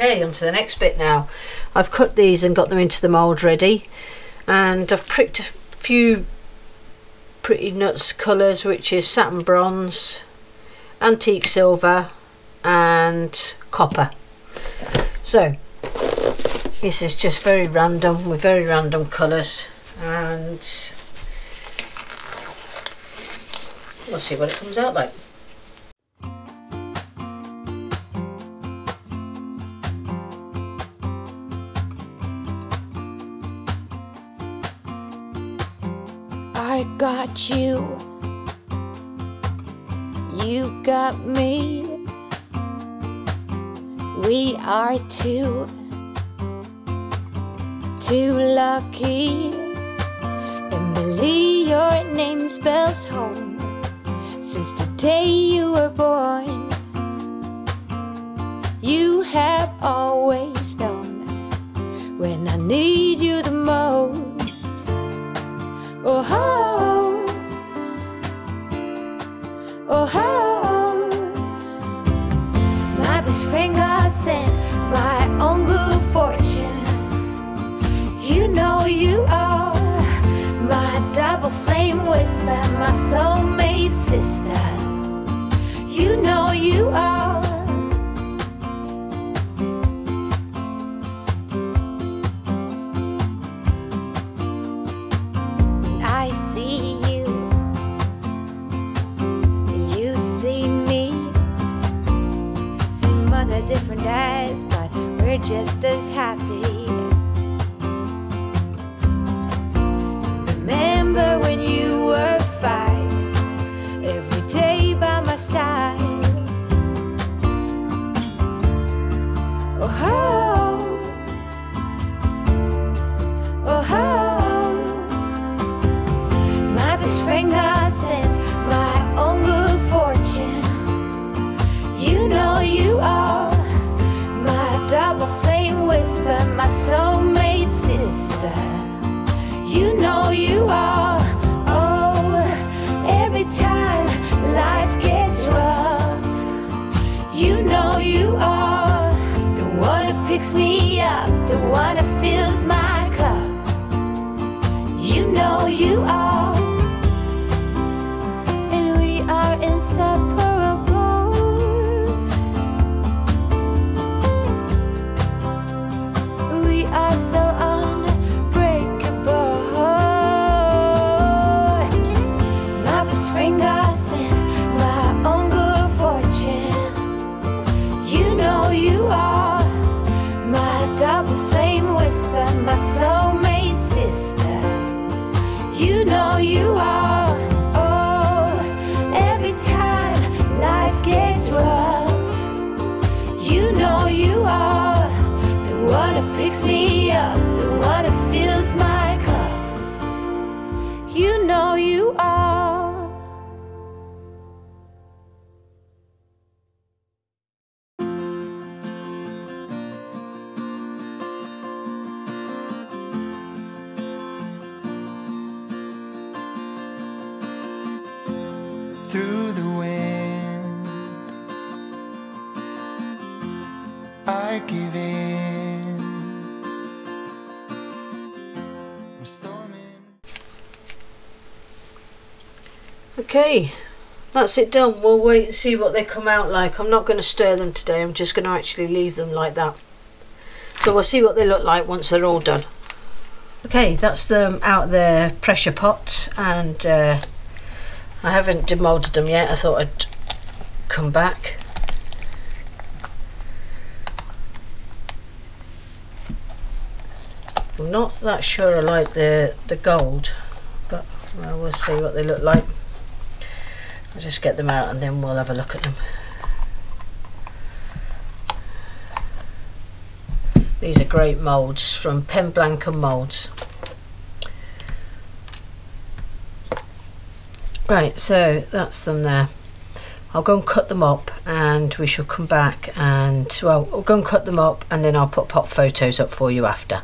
Okay, on to the next bit now. I've cut these and got them into the mould ready, and I've pricked a few pretty nuts colours, which is satin bronze, antique silver and copper. So this is just very random, with very random colours, and we'll see what it comes out like. I got you, you got me. We are two lucky. Emily, your name spells home since the day you were born. You have always known when I need you the most. Oh ho, oh ho. My best friend God sent my own good fortune. You know you are my double flame whisper, my soulmate sister. You know you are. I see you, you see me. Same mother, different eyes, but we're just as happy. Remember when you were 5, every day by my side. Oh ho, oh ho. My best friend God sent my own good fortune. You know you are my double flame whisper, my soulmate sister. You know you are. Oh, every time life gets rough, you know you are the one that picks me up, the one that fills my cup. You know you are. And we are inseparable. We are so unbreakable. My best friend God sent my own good fortune. You know you are my double flame whisper, my soulmate sister. You know you are. Oh, every time life gets rough, you know you are the one that picks me up, the one that fills my cup. You know you are. Through the wind, I give in. I'm storming. Okay, that's it done. We'll wait and see what they come out like. I'm not going to stir them today, I'm just going to actually leave them like that. So we'll see what they look like once they're all done. Okay, that's them out of their pressure pots, and I haven't demoulded them yet. I thought I'd come back. I'm not that sure I like the gold, but well, we'll see what they look like. I'll just get them out and then we'll have a look at them. These are great moulds from Pen Blanca Moulds. Right, so that's them there. I'll go and cut them up and we shall come back and, well, I'll go and cut them up and then I'll put pop photos up for you after.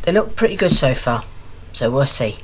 They look pretty good so far, so we'll see.